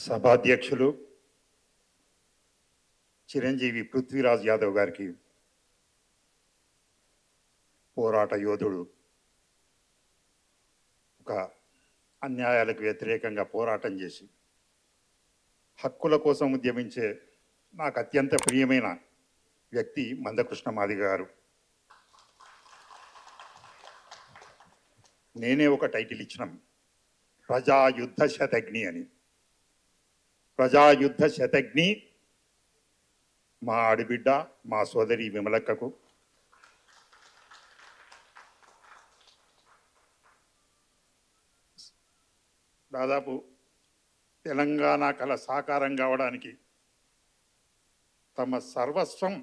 సభాధ్యక్షులు చిరంజీవి పృథ్వీరాజ్ యాదవ్ గారికి, పోరాట యోధుడు, ఒక అన్యాయాలకు వ్యతిరేకంగా పోరాటం చేసి హక్కుల కోసం ఉద్యమించే నాకు అత్యంత ప్రియమైన వ్యక్తి మందకృష్ణ మాదిగ గారు. నేనే ఒక టైటిల్ ఇచ్చినాం, ప్రజాయుద్ధ శతఘ్ని అని. ప్రజాయుద్ధ శతఘ్ని మా ఆడిబిడ్డ, మా సోదరి విమలక్కకు, దాదాపు తెలంగాణ కళ సాకారం కావడానికి తమ సర్వస్వం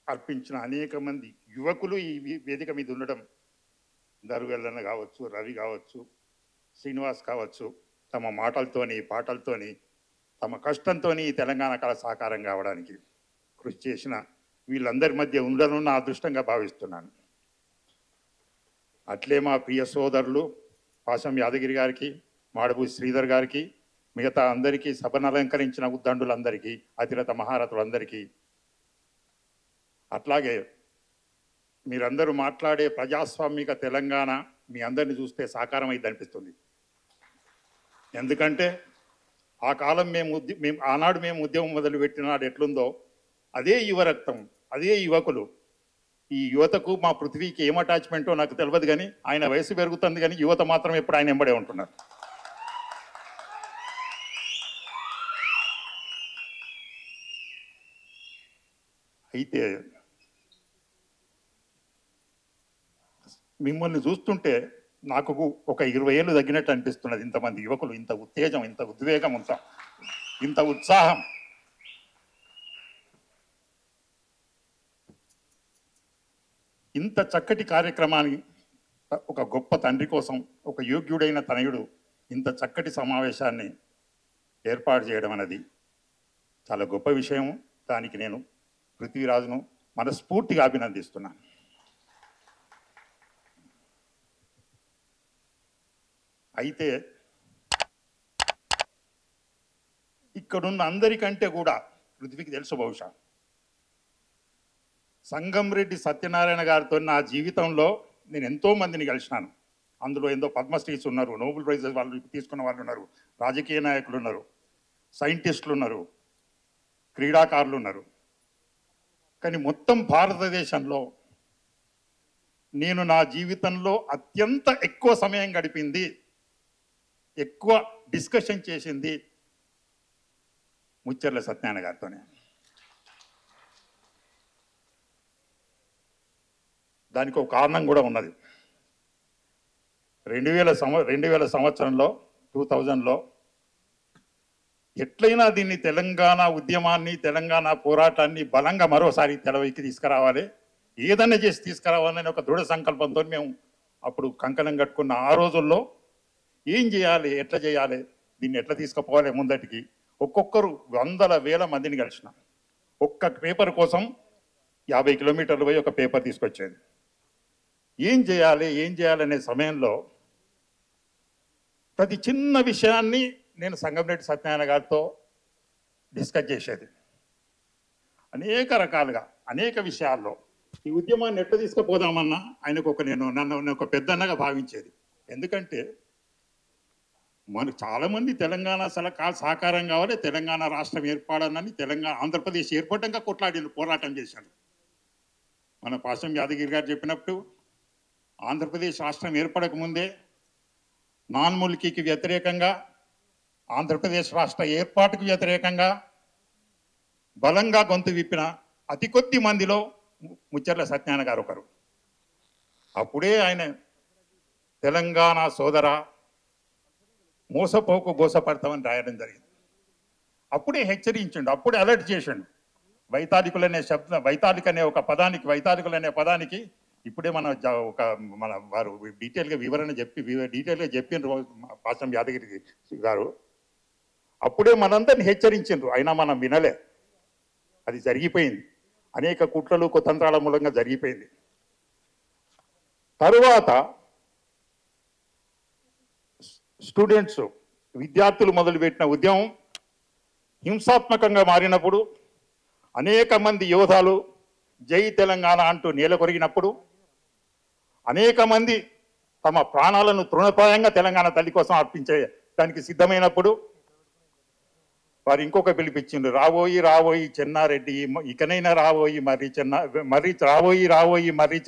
అర్పించిన అనేక మంది యువకులు ఈ వేదిక మీద ఉండడం, దరుగల్లన్న కావచ్చు, రవి కావచ్చు, శ్రీనివాస్ కావచ్చు, తమ మాటలతోని పాటలతోని తమ కష్టంతో ఈ తెలంగాణ కళ సాకారం కావడానికి కృషి చేసిన వీళ్ళందరి మధ్య ఉండను నా అదృష్టంగా భావిస్తున్నాను. అట్లే మా ప్రియ సోదరులు పాశం యాదగిరి గారికి, మాడబూసి శ్రీధర్ గారికి, మిగతా అందరికీ, సభను అలంకరించిన ఉద్దండులందరికీ, అతిరథ మహారథులందరికీ, అట్లాగే మీరందరూ మాట్లాడే ప్రజాస్వామిక తెలంగాణ మీ అందరిని చూస్తే సాకారం అయింది అనిపిస్తుంది. ఎందుకంటే ఆ కాలం ఆనాడు మేము ఉద్యమం మొదలుపెట్టిన నాడు ఎట్లుందో అదే యువ రక్తం, అదే యువకులు. ఈ యువతకు మా పృథ్వీకి ఏం అటాచ్మెంటో నాకు తెలియదు, కానీ ఆయన వయసు పెరుగుతుంది, కానీ యువత మాత్రం ఎప్పుడు ఆయన వెంబడే ఉంటున్నారు. అయితే మిమ్మల్ని చూస్తుంటే నాకు ఒక 20 ఏళ్ళు తగ్గినట్టు అనిపిస్తున్నది. ఇంతమంది యువకులు, ఇంత ఉత్తేజం, ఇంత ఉద్వేగం, ఇంత ఉత్సాహం. ఇంత చక్కటి కార్యక్రమాన్ని ఒక గొప్ప తండ్రి కోసం, ఒక యోగ్యుడైన తనయుడు ఇంత చక్కటి సమావేశాన్ని ఏర్పాటు చేయడం అనేది చాలా గొప్ప విషయం. దానికి నేను పృథ్వీరాజును మనస్ఫూర్తిగా అభినందిస్తున్నాను. అయితే ఇక్కడున్న అందరికంటే కూడా పృథ్వీకి తెలుసు, బహుశా సంగంరెడ్డి సత్యనారాయణ గారితో నా జీవితంలో నేను ఎంతో మందిని కలిసినాను. అందులో ఎంతో పద్మశ్రీస్ ఉన్నారు, నోబెల్ ప్రైజెస్ వాళ్ళు తీసుకున్న వాళ్ళు ఉన్నారు, రాజకీయ నాయకులు ఉన్నారు, సైంటిస్టులు ఉన్నారు, క్రీడాకారులు ఉన్నారు. కానీ మొత్తం భారతదేశంలో నేను నా జీవితంలో అత్యంత ఎక్కువ సమయం గడిపింది, ఎక్కువ డిస్కషన్ చేసింది ముచ్చెర్ల సత్యనారాయణ గారితోనే. దానికి ఒక కారణం కూడా ఉన్నది. 2000 సంవత్సరంలో 2000లో ఎట్లయినా దీన్ని తెలంగాణ ఉద్యమాన్ని, తెలంగాణ పోరాటాన్ని బలంగా మరోసారి తెరవైకి తీసుకురావాలి, ఏదన్నా చేసి తీసుకురావాలని ఒక దృఢ సంకల్పంతో మేము అప్పుడు కంకణం కట్టుకున్న ఆ రోజుల్లో ఏం చేయాలి, ఎట్లా చేయాలి, దీన్ని ఎట్లా తీసుకుపోవాలి ముందటికి, ఒక్కొక్కరు వందల వేల మందిని కలిసిన. ఒక్క పేపర్ కోసం 50 కిలోమీటర్లు పోయి ఒక పేపర్ తీసుకొచ్చేది. ఏం చేయాలనే సమయంలో ప్రతి చిన్న విషయాన్ని నేను సంగంరెడ్డి సత్యనారాయణ గారితో డిస్కస్ చేసేది. అనేక రకాలుగా, అనేక విషయాల్లో ఈ ఉద్యమాన్ని ఎట్లా తీసుకుపోదామన్నా ఆయనకు నన్ను ఒక పెద్దన్నగా భావించేది. ఎందుకంటే మనకు చాలామంది తెలంగాణ సాకారం కావాలి, తెలంగాణ రాష్ట్రం ఏర్పడాలని, ఆంధ్రప్రదేశ్ ఏర్పడంగా పోరాటం చేశాడు. మన పాశం యాదగిరి గారు చెప్పినప్పుడు ఆంధ్రప్రదేశ్ రాష్ట్రం ఏర్పడకముందే నాన్ ముల్కీకి వ్యతిరేకంగా, ఆంధ్రప్రదేశ్ రాష్ట్ర ఏర్పాటుకు వ్యతిరేకంగా బలంగా గొంతు విప్పిన అతి కొద్ది మందిలో ముచ్చెర్ల సత్యనారాయణ గారు ఒకరు. అప్పుడే ఆయన తెలంగాణ సోదర, మోసపోకు గోసపడతామని రాయడం జరిగింది. అప్పుడే హెచ్చరించిండు, అప్పుడే అలర్ట్ చేసిండు. వైతాళిక అనే పదానికి ఇప్పుడే మన వారు డీటెయిల్గా వివరణ డీటెయిల్గా చెప్పిండ్రు పాశం యాదగిరి గారు. అప్పుడే మనందరిని హెచ్చరించిండ్రు, అయినా మనం వినలే. అది జరిగిపోయింది, అనేక కుట్రలు కుతంత్రాల మూలంగా జరిగిపోయింది. తరువాత స్టూడెంట్స్ విద్యార్థులు మొదలుపెట్టిన ఉద్యమం హింసాత్మకంగా మారినప్పుడు అనేక మంది యోధాలు జై తెలంగాణ అంటూ నేల కొరిగినప్పుడు అనేక మంది తమ ప్రాణాలను తృణప్రాయంగా తెలంగాణ తల్లి కోసం అర్పించే దానికి సిద్ధమైనప్పుడు వారు ఇంకొక పిలిపించిండ్రు, రాబోయి చెన్నారెడ్డి, ఇకనైనా రాబోయి మర్రి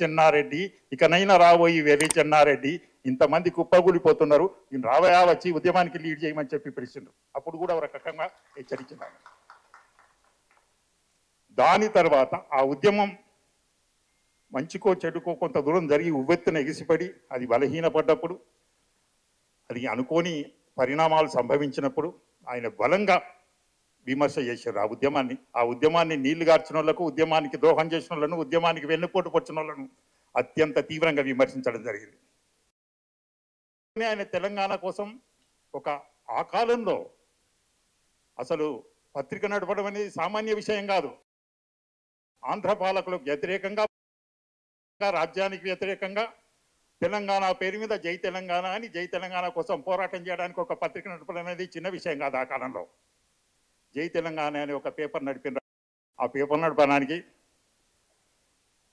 చెన్నారెడ్డి, ఇకనైనా రాబోయి వెర్రి చెన్నారెడ్డి, ఇంతమంది కుప్పగూలిపోతున్నారు, ఈయన రావయా వచ్చి ఉద్యమానికి లీడ్ చేయమని చెప్పి పిలిచిండ్రు. అప్పుడు కూడా ఒక రకంగా హెచ్చరించినారు. దాని తర్వాత ఆ ఉద్యమం మంచికో చెడుకో కొంత దూరం జరిగి ఉవ్వెత్తున ఎగిసిపడి అది బలహీనపడ్డప్పుడు, అది అనుకోని పరిణామాలు సంభవించినప్పుడు ఆయన బలంగా విమర్శ చేశారు ఆ ఉద్యమాన్ని నీళ్లు గార్చిన వాళ్ళకు, ఉద్యమానికి ద్రోహం చేసిన వాళ్ళను, ఉద్యమానికి వెన్నుపోటు పొడిచిన వాళ్ళను అత్యంత తీవ్రంగా విమర్శించడం జరిగింది. ఆయన తెలంగాణ కోసం ఆ కాలంలో అసలు పత్రిక నడపడం అనేది సామాన్య విషయం కాదు. ఆంధ్ర పాలకులకు వ్యతిరేకంగా, రాజ్యానికి వ్యతిరేకంగా తెలంగాణ పేరు మీద జై తెలంగాణ అని, జై తెలంగాణ కోసం పోరాటం చేయడానికి ఒక పత్రిక నడపడం అనేది చిన్న విషయం కాదు. ఆ కాలంలో జై తెలంగాణ అని ఒక పేపర్ నడిపిన, ఆ పేపర్ నడపడానికి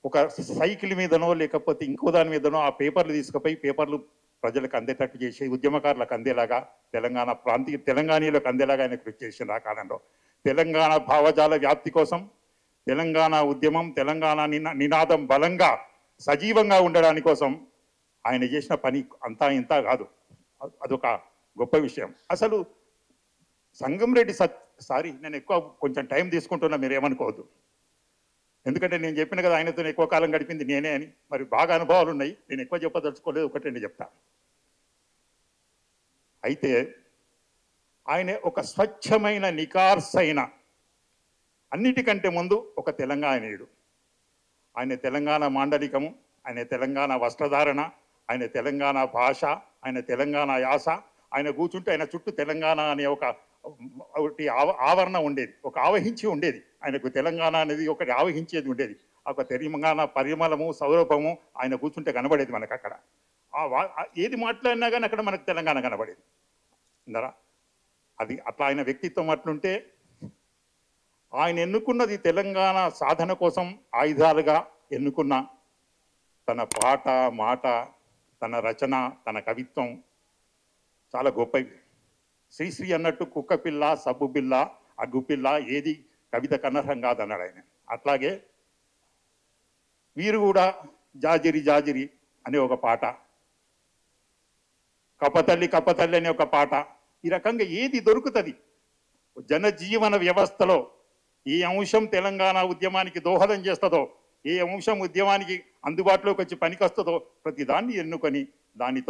ఒక సైకిల్ మీదనో లేకపోతే ఇంకో దాని మీదనో ఆ పేపర్లు తీసుకుపోయి పేపర్లు ప్రజలకు అందేటట్టు చేసి, ఉద్యమకారులకు అందేలాగా, తెలంగాణీలకు అందేలాగా ఆయన కృషి చేసింది. ఆ కాలంలో తెలంగాణ భావజాల వ్యాప్తి కోసం తెలంగాణ ఉద్యమం, తెలంగాణ నినాదం బలంగా సజీవంగా ఉండడాని కోసం ఆయన చేసిన పని అంతా ఇంత కాదు, అదొక గొప్ప విషయం. అసలు సంగంరెడ్డి నేను ఎక్కువ కొంచెం టైం తీసుకుంటున్నా, మీరు ఏమనుకోవద్దు. ఎందుకంటే నేను చెప్పిన కదా ఆయనతో ఎక్కువ కాలం గడిపింది నేనే అని. మరి బాగా అనుభవాలు ఉన్నాయి, నేను ఎక్కువ చెప్పదలుచుకోలేదు, ఒకటండి చెప్తా. అయితే ఆయన ఒక స్వచ్ఛమైన నికార్సైన, అన్నిటికంటే ముందు ఒక తెలంగాణీయుడు. ఆయన తెలంగాణ మాండలికము, ఆయన తెలంగాణ వస్త్రధారణ, ఆయన తెలంగాణ భాష, ఆయన తెలంగాణ యాస, ఆయన కూర్చుంటే ఆయన చుట్టూ తెలంగాణ అనే ఒకటి ఆవరణ ఉండేది, ఒక ఆవహించి ఉండేది. ఆయనకు తెలంగాణ అనేది ఒకటి ఆవహించేది ఉండేది. ఒక తెలంగాణ పరిమళము, సౌరభము ఆయన కూర్చుంటే కనబడేది మనకు. అక్కడ ఏది మాట్లాడినా కానీ అక్కడ మనకు తెలంగాణ కనబడేది. అందరా అది అట్లా ఆయన వ్యక్తిత్వం అట్లుంటే, ఆయన ఎన్నుకున్నది తెలంగాణ సాధన కోసం ఆయుధాలుగా ఎన్నుకున్న తన పాట, మాట, తన రచన, తన కవిత్వం చాలా గొప్పవి. శ్రీశ్రీ అన్నట్టు కుక్క పిల్ల, సబ్బు పిల్ల, అగ్గుపిల్ల ఏది కవిత కనర్హం కాదన్నాడు ఆయన. అట్లాగే వీరు కూడా జాజిరి జాజిరి అనే ఒక పాట, కపతల్లి కపతల్లి అనే ఒక పాట, ఈ రకంగా ఏది దొరుకుతుంది జనజీవన వ్యవస్థలో, ఏ అంశం తెలంగాణ ఉద్యమానికి దోహదం చేస్తుందో, ఏ అంశం ఉద్యమానికి అందుబాటులోకి వచ్చి పనికొస్తుందో ప్రతి దాన్ని ఎన్నుకొని దాన్ని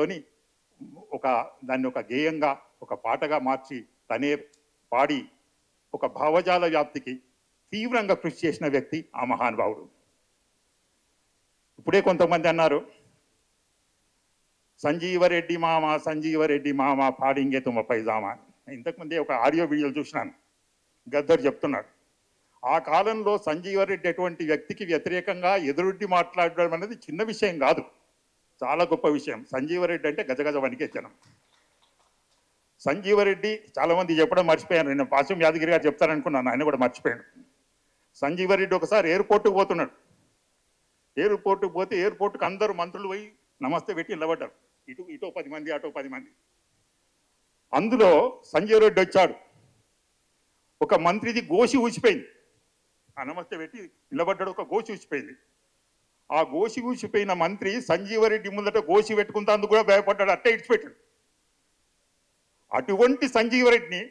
ఒక గేయంగా, ఒక పాటగా మార్చి తనే పాడి ఒక భావజాల వ్యాప్తికి తీవ్రంగా కృషి చేసిన వ్యక్తి ఆ మహానుభావుడు. ఇప్పుడే కొంతమంది అన్నారు, సంజీవరెడ్డి మామ పాడింగే తుమ్మ పైజామా. ఇంతకుముందే ఒక ఆడియో వీడియోలు చూసినాను, గద్దర్ చెప్తున్నాడు. ఆ కాలంలో సంజీవరెడ్డి అటువంటి వ్యక్తికి వ్యతిరేకంగా ఎదురుడ్డి మాట్లాడడం అనేది చిన్న విషయం కాదు, చాలా గొప్ప విషయం. సంజీవరెడ్డి అంటే గజగజ వణికే జనం. సంజీవరెడ్డి చాలామంది చెప్పడం మర్చిపోయాను, నేను పాశం యాదగిరి గారు చెప్తారనుకున్నాను, ఆయన కూడా మర్చిపోయాను. సంజీవరెడ్డి ఒకసారి ఎయిర్పోర్టుకు పోతున్నాడు. ఎయిర్పోర్టుకు పోతే ఎయిర్పోర్టుకు అందరూ మంత్రులు పోయి నమస్తే పెట్టి నిలబడ్డారు. ఇటో 10 మంది, అటో 10 మంది. అందులో సంజీవరెడ్డి వచ్చాడు. ఒక మంత్రిది గోసి ఊసిపోయింది. ఆ నమస్తే పెట్టి నిలబడ్డాడు, ఒక గోసి ఊసిపోయింది. ఆ గోసి ఊసిపోయిన మంత్రి సంజీవరెడ్డి ముందట గోసి పెట్టుకుంటేందుకు కూడా భయపడ్డాడు, అట్టే ఇడిచిపెట్టాడు. అటువంటి సంజీవరెడ్డిని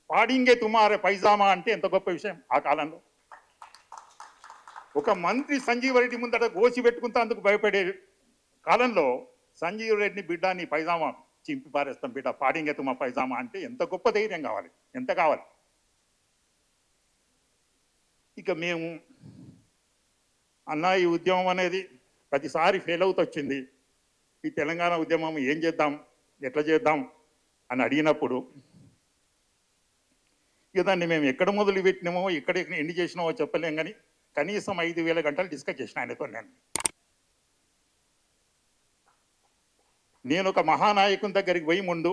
పాడింగే తుమారే పైజామా అంటే ఎంత గొప్ప విషయం ఆ కాలంలో. ఒక మంత్రి సంజీవరెడ్డి ముందట గోసి పెట్టుకుంటేందుకు భయపడే కాలంలో సంజీవరెడ్డిని బిడ్డ నీ పైజామా చింపి పారేస్తాం బిడ్డ, పాడింగే తుమా పైజామా అంటే ఎంత గొప్ప ధైర్యం కావాలి, ఎంత కావాలి. ఇక మేము ఈ ఉద్యమం అనేది ప్రతిసారి ఫెయిల్ అవుతూ వచ్చింది. ఈ తెలంగాణ ఉద్యమం ఏం చేద్దాం, ఎట్లా చేద్దాం అని అడిగినప్పుడు ఇక దాన్ని మేము ఎక్కడ మొదలు పెట్టినామో, ఎక్కడ ఎండ్ చేసినామో చెప్పలేం. కానీ కనీసం 5000 గంటలు డిస్కస్ చేసిన ఆయనతో. నేను ఒక మహానాయకుని దగ్గరికి పోయి ముందు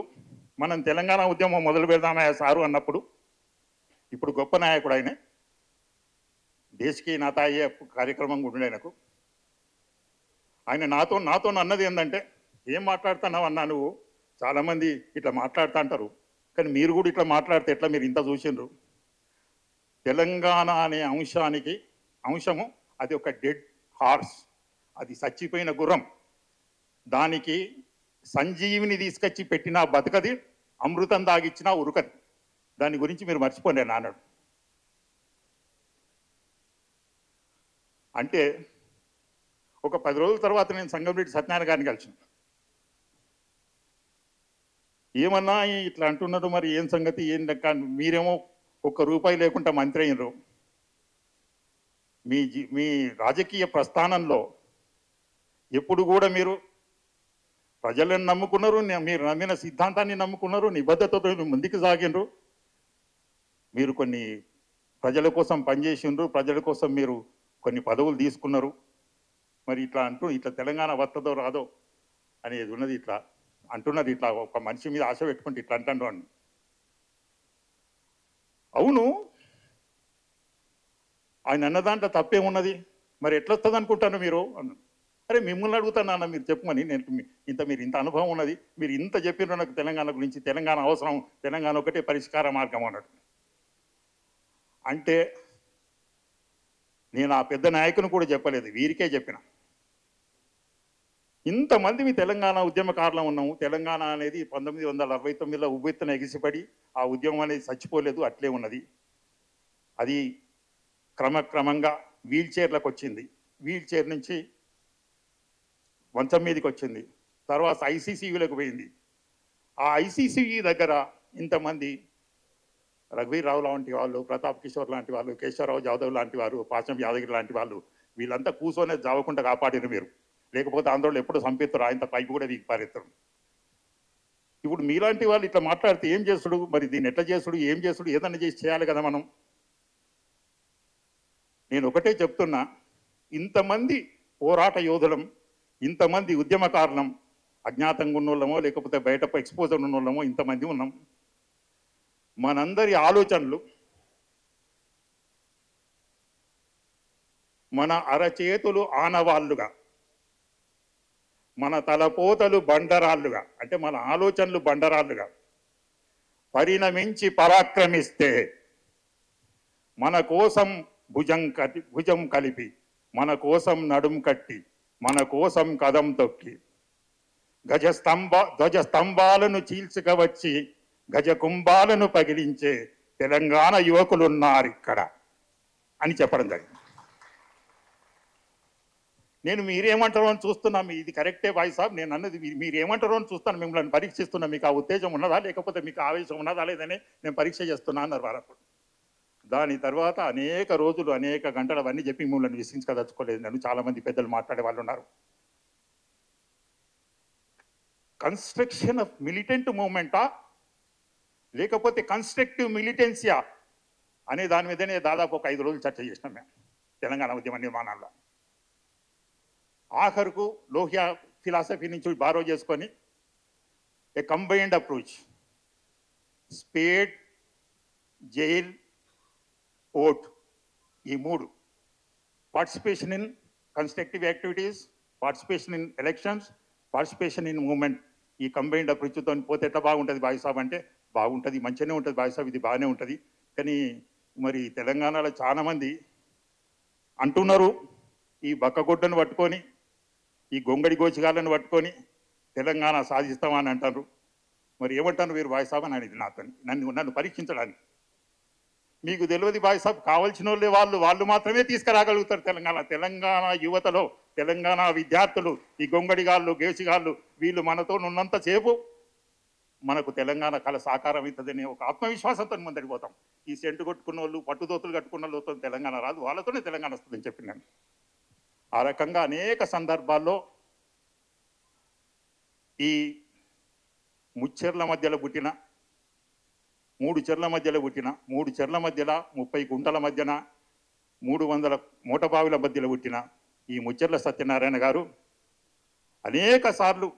మనం తెలంగాణ ఉద్యమం మొదలు పెడదామా సారు అన్నప్పుడు, ఇప్పుడు గొప్ప నాయకుడు ఆయన, దేశకి నాత అయ్యే కార్యక్రమం కూడా ఆయనకు. ఆయన నాతో అన్నది ఏంటంటే, ఏం మాట్లాడుతున్నావు అన్నా, నువ్వు చాలామంది ఇట్లా మాట్లాడుతూ అంటారు, కానీ మీరు కూడా ఇట్లా మాట్లాడితే ఎట్లా, మీరు ఇంత చూసిండ్రు. తెలంగాణ అనే అంశము అది ఒక డెడ్ హార్స్, అది చచ్చిపోయిన గుర్రం. దానికి సంజీవిని తీసుకొచ్చి పెట్టినా బతకది, అమృతం దాగిచ్చినా ఉరుకది. దాని గురించి మీరు మర్చిపోండి అన్నాడు. అంటే ఒక 10 రోజుల తర్వాత నేను సంగంరెడ్డి సత్యనారాయణ గారిని కలిసిన. ఏమన్నా ఇట్లా అంటున్నారు, మరి ఏం సంగతి, ఏం లెక్క, మీరేమో ₹1 లేకుండా మంత్రి అయినరు, మీ రాజకీయ ప్రస్థానంలో ఎప్పుడు కూడా మీరు ప్రజలను నమ్ముకున్నారు, మీరు నమ్మిన సిద్ధాంతాన్ని నమ్ముకున్నారు, నిబద్ధతతో ముందుకు సాగినరు, మీరు కొన్ని ప్రజల కోసం పనిచేసిండ్రు, ప్రజల కోసం మీరు కొన్ని పదవులు తీసుకున్నారు. మరి ఇట్లా తెలంగాణ వస్తుందో రాదో అనేది ఉన్నది, ఇట్లా అంటున్నారు, ఇట్లా ఒక మనిషి మీద ఆశ పెట్టుకుంటే ఇట్లా అంటారు అని. అవును, ఆయన అన్న దాంట్లో తప్పేమున్నది, మరి ఎట్లా వస్తుంది అనుకుంటాను మీరు అన్న. అరే మిమ్మల్ని అడుగుతాను, మీరు చెప్పమని. మీరు ఇంత అనుభవం ఉన్నది, మీరు ఇంత చెప్పినారు నాకు తెలంగాణ గురించి, తెలంగాణ అవసరం, తెలంగాణ ఒకటే పరిష్కార మార్గం అన్నాడు. అంటే నేను ఆ పెద్ద నాయకుని కూడా చెప్పలేదు, వీరికే చెప్పిన. ఇంతమంది మీ తెలంగాణ ఉద్యమకారులు ఉన్నాము. తెలంగాణ అనేది 1969లో ఉవ్వెత్తున ఎగిసిపడి ఆ ఉద్యమం అనేది చచ్చిపోలేదు, అట్లే ఉన్నది. అది క్రమక్రమంగా వీల్ చైర్లకు వచ్చింది, వీల్ చైర్ నుంచి మంచం మీదకి వచ్చింది, తర్వాత ఐసీసీయూలకు పోయింది. ఆ ఐసీసీయూ దగ్గర ఇంతమంది రఘువీర్ రావు లాంటి వాళ్ళు, ప్రతాప్ కిషోర్ లాంటి వాళ్ళు, కేశవరావు జాదవ్ లాంటి వారు, పాచం యాదగిరి లాంటి వాళ్ళు, వీళ్ళంతా కూర్చొనే జావకుండా కాపాడిన మీరు. లేకపోతే ఆంధ్రలో ఎప్పుడు సంపెత్తారు, ఆయన పైపు కూడా వీకి పారేస్తారు. ఇప్పుడు మీలాంటి వాళ్ళు ఇట్లా మాట్లాడితే ఏం చేస్తుడు, మరి దీన్ని ఎట్లా చేస్తుడు, ఏం చేస్తుడు, ఏదన్నా చేసి చేయాలి కదా మనం. నేను ఒకటే చెప్తున్నా, ఇంతమంది పోరాట యోధులం, ఇంతమంది ఉద్యమకారులం, అజ్ఞాతంగా ఉన్నోళ్ళమో లేకపోతే బయట ఎక్స్పోజర్ ఉన్నోళ్ళమో ఇంతమంది ఉన్నాం. మనందరి ఆలోచనలు మన అరచేతులు ఆనవాళ్ళుగా, మన తలపోతలు బండరాళ్ళుగా, అంటే మన ఆలోచనలు బండరాళ్ళుగా పరిణమించి పరాక్రమిస్తే, మన కోసం భుజం కలిపి, మన కోసం నడుం కట్టి, మన కోసం కదం తొక్కి, ధ్వజస్తంభాలను చీల్చుక వచ్చి గజ కుంభాలను పగిలించే తెలంగాణ యువకులున్నారు ఇక్కడ అని చెప్పడం జరిగింది. నేను మీరేమంటారో అని చూస్తున్నా, ఇది కరెక్టే భాయ్ సాబ్, నేను అన్నది మీరేమంటారో అని చూస్తాను, మిమ్మల్ని పరీక్షిస్తున్నా, మీకు ఆ ఉత్తేజం ఉన్నదా లేకపోతే మీకు ఆవేశం ఉన్నదా లేదని నేను పరీక్ష చేస్తున్నా అన్నారు వారప్పుడు. దాని తర్వాత అనేక రోజులు అనేక గంటలు అవన్నీ చెప్పి మిమ్మల్ని విసిగించదలుచుకోలేదు. నేను చాలామంది పెద్దలు మాట్లాడే వాళ్ళు ఉన్నారు. కన్స్ట్రక్షన్ ఆఫ్ మిలిటెంట్ మూవ్మెంటా లేకపోతే కన్స్ట్రక్టివ్ మిలిటెన్సియా అనే దాని మీదనే దాదాపు ఒక 5 రోజులు చర్చ చేసినాం మేము తెలంగాణ ఉద్యమ నిర్మాణంలో. ఆఖరుకు లోహియా ఫిలాసఫీ నుంచి బారో చేసుకొని a combined approach, spade, jail, vote, ఈ 3 participation in constructive activities, participation in elections, participation in movement, ఈ కంబైన్డ్ అప్రోచ్తో పోతే ఎట్లా బాగుంటుంది బాయ్ సాబ్ అంటే, బాగుంటుంది, మంచిగానే ఉంటుంది బాయ్ సాబ్, ఇది బాగానే ఉంటుంది. కానీ మరి తెలంగాణలో చాలామంది అంటున్నారు, ఈ బక్కగొడ్డను పట్టుకొని, ఈ గొంగడి గోచిగాలను పట్టుకొని తెలంగాణ సాధిస్తామని అంటారు. మరి ఏమంటారు మీరు బాయ్ సాబ్ అని అనేది నన్ను పరీక్షించడానికి. మీకు తెలియదు బాయ్ సాబ్, కావాల్సిన వాళ్ళు మాత్రమే తీసుకురాగలుగుతారు తెలంగాణ యువతలో, తెలంగాణ విద్యార్థులు, ఈ గొంగడిగాళ్ళు, గేసిగాళ్ళు, వీళ్ళు మనతో ఉన్నంతసేపు మనకు తెలంగాణ కళ సాకారం అవుతుందనే ఒక ఆత్మవిశ్వాసంతో ముందరికి పోతాం. ఈ సెంటు కొట్టుకున్న వాళ్ళు, పట్టుదోతులు కట్టుకున్న వాళ్ళతో తెలంగాణ రాదు, వాళ్ళతోనే తెలంగాణ వస్తుందని చెప్పినాను. ఆ రకంగా అనేక సందర్భాల్లో ఈ ముచ్చెర్ల మధ్యలో పుట్టిన, 3 చెర్ల మధ్యలో పుట్టిన, 3 చెర్ల మధ్యలో 30 గుంటల మధ్యన 300 మూటబావిల మధ్యలో పుట్టిన ఈ ముచ్చెర్ల సత్యనారాయణ గారు అనేక సార్లు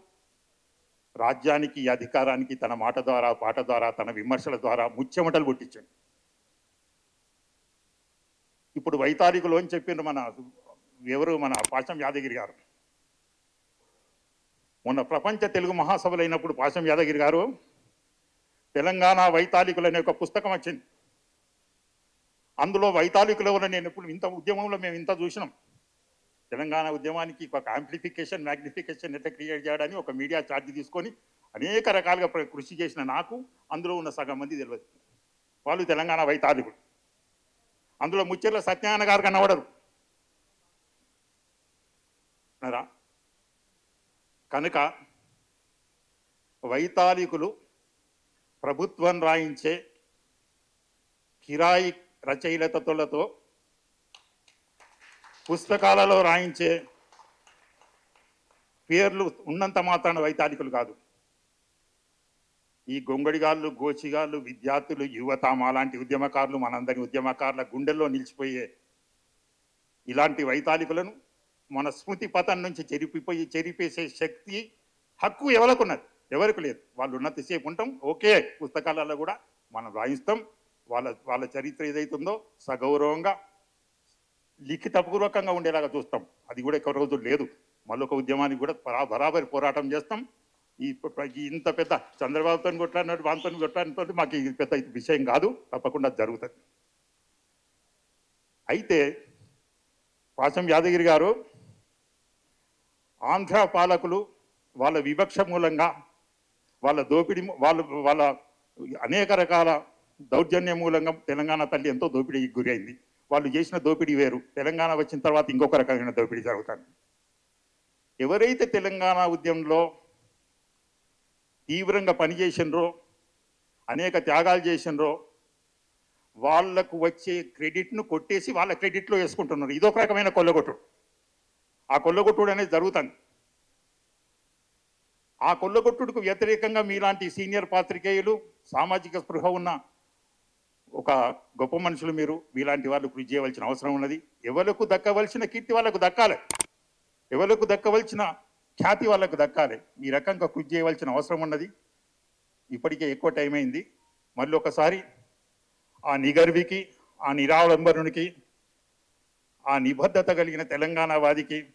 రాజ్యానికి ఈ అధికారానికి తన మాట ద్వారా పాట ద్వారా తన విమర్శల ద్వారా ముచ్చెమటలు పుట్టించాడు. ఇప్పుడు వైతాళికులు అని చెప్పిండ్రు మన పాశం యాదగిరి గారు. మొన్న ప్రపంచ తెలుగు మహాసభలు అయినప్పుడు పాశం యాదగిరి గారు తెలంగాణ వైతాళికులు అనే ఒక పుస్తకం వచ్చింది. అందులో వైతాళికుల వల్ల నేను ఎప్పుడు ఇంత ఉద్యమంలో మేము ఇంత చూసినాం. తెలంగాణ ఉద్యమానికి ఒక యాంప్లిఫికేషన్ మ్యాగ్నిఫికేషన్ ఎట్లా క్రియేట్ చేయడానికి ఒక మీడియా ఛార్జ్ తీసుకొని అనేక రకాలుగా కృషి చేసిన నాకు అందులో ఉన్న సగం మంది తెలియదు. వాళ్ళు తెలంగాణ వైతాళికులు. అందులో ముచ్చెర్ల సత్యనారాయణ గారు కనబడరు. కనుక వైతాళికులు ప్రభుత్వం రాయించే కిరాయి రచయితలతో పుస్తకాలలో రాయించే పేర్లు ఉన్నంత మాత్రాన వైతాళికులు కాదు. ఈ గొంగడిగాళ్ళు గోచిగాళ్ళు విద్యార్థులు యువత మాలాంటి ఉద్యమకారులు మనందరి ఉద్యమకారుల గుండెల్లో నిలిచిపోయే ఇలాంటి వైతాళికులను మన స్మృతి పథం నుంచి చెరిపేసే శక్తి హక్కు ఎవరికున్నది? ఎవరికి లేదు. వాళ్ళు ఉన్నంతసేపు ఉంటాం. ఓకే, పుస్తకాలలో కూడా మనం రాయిస్తాం. వాళ్ళ చరిత్ర ఏదైతుందో సగౌరవంగా లిఖితపూర్వకంగా ఉండేలాగా చూస్తాం. అది కూడా ఎక్కువ రోజులు లేదు. మళ్ళొక ఉద్యమానికి కూడా బరాబరి పోరాటం చేస్తాం. ఇంత పెద్ద చంద్రబాబుతో కొట్లాడినట్టు వాంతో కొట్లాడినట్టు మాకు ఇది పెద్ద విషయం కాదు. తప్పకుండా జరుగుతుంది. అయితే పాశం యాదగిరి గారు ఆంధ్ర పాలకులు వాళ్ళ వివక్ష మూలంగా వాళ్ళ దోపిడీ వాళ్ళ అనేక రకాల దౌర్జన్య మూలంగా తెలంగాణ తల్లి ఎంతో దోపిడీకి గురైంది. వాళ్ళు చేసిన దోపిడీ వేరు. తెలంగాణ వచ్చిన తర్వాత ఇంకొక రకమైన దోపిడీ జరుగుతుంది. ఎవరైతే తెలంగాణ ఉద్యమంలో తీవ్రంగా పనిచేసినరో అనేక త్యాగాలు చేసినరో వాళ్లకు వచ్చే క్రెడిట్ను కొట్టేసి వాళ్ళ క్రెడిట్లో వేసుకుంటున్నారు. ఇదొక రకమైన కొల్లగొట్టుడు. ఆ కొల్లగొట్టుడు అనేది జరుగుతుంది. ఆ కొల్లగొట్టుడుకు వ్యతిరేకంగా మీలాంటి సీనియర్ పాత్రికేయులు సామాజిక స్పృహ ఉన్న ఒక గొప్ప మనుషులు మీలాంటి వాళ్ళు కృషి చేయవలసిన అవసరం ఉన్నది. ఎవరికి దక్కవలసిన కీర్తి వాళ్ళకు దక్కాలి. ఎవరికి దక్కవలసిన ఖ్యాతి వాళ్ళకు దక్కాలి. ఈ రకంగా కృషి చేయవలసిన అవసరం ఉన్నది. ఇప్పటికే ఎక్కువ టైం అయింది. మళ్ళీ ఒకసారి ఆ నిగర్వికి, ఆ నిరాడంబరునికి, ఆ నిబద్ధత కలిగిన తెలంగాణవాదికి,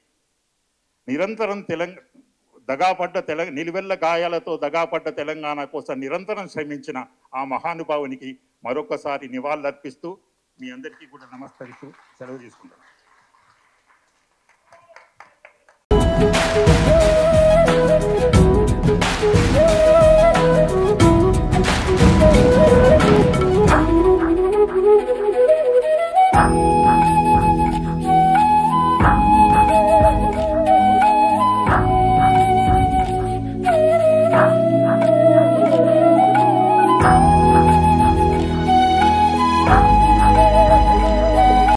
నిరంతరం నిలువెల్ల గాయాలతో దగాపడ్డ తెలంగాణ కోసం నిరంతరం శ్రమించిన ఆ మహానుభావునికి మరొకసారి నివాళులర్పిస్తూ మీ అందరికీ కూడా నమస్కరిస్తూ సెలవు తీసుకుంటాను.